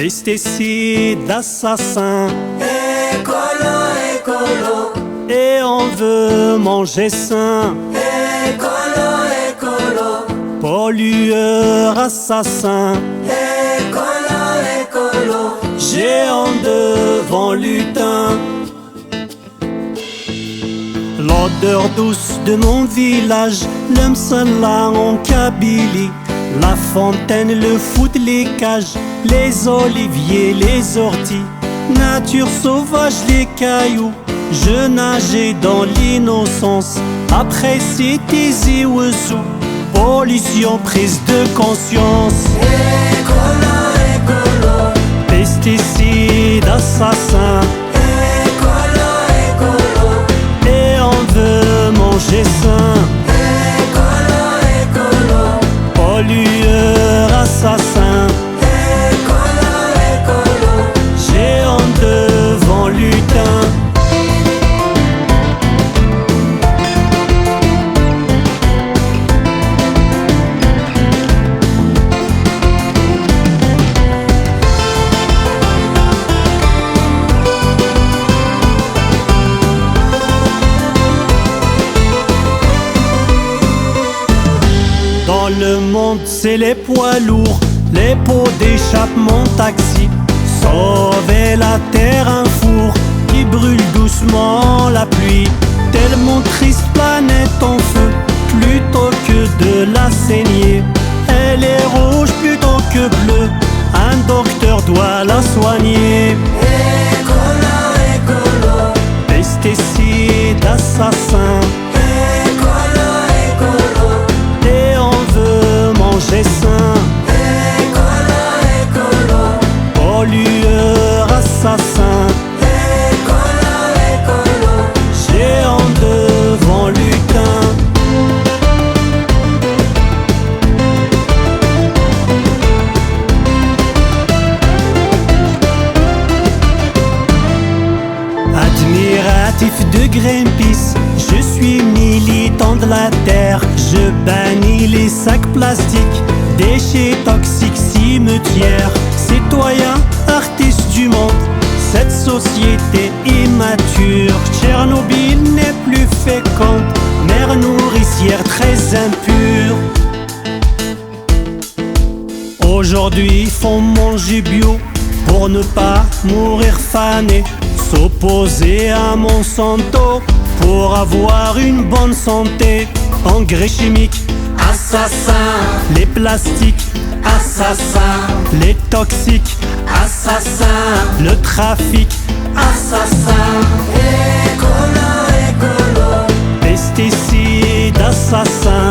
Pesticides, assassins, Écolo, écolo, et on veut manger sain. écolo, écolo, Pollueurs, assassins, écolo, écolo, géants devant lutin. L'odeur douce de mon village, le msalla en Kabylie, la fontaine, le foot, les cages, les oliviers, les orties, nature sauvage, les cailloux. Je nageais dans l'innocence, après c'était Ouessou, pollution, prise de conscience. écolo, écolo, Pesticides, assassins, écolo, écolo, et on veut manger sain. écolo, écolo, Pollueurs, assassins, écolo, écolo, géants devant lutin. Dans le monde, c'est les poids lourds, les pots d'échappement taxi. Sauver la terre, un four qui brûle doucement la pluie. Tellement triste, planète en feu, plutôt que de la saigner. Elle est rouge plutôt que bleue, un docteur doit la soigner. écolo, écolo, Pesticides, assassins, écolo, écolo, et on veut manger sain. écolo, écolo, Pollueurs, assassins, écolo, écolo, géants devant lutin. Admiratif de Greenpeace, je suis militant de la terre. Je bannis les sacs plastiques, déchets toxiques, cimetières. Citoyens, artistes du monde, cette société immature. Tchernobyl n'est plus féconde, mer nourricière très impure. Aujourd'hui, faut manger bio pour ne pas mourir fané. S'opposer à Monsanto pour avoir une bonne santé. Engrais chimiques, assassins. Les plastiques, assassins. Les toxiques, assassins. Le trafic, assassins. écolo, écolo, Pesticides, assassins.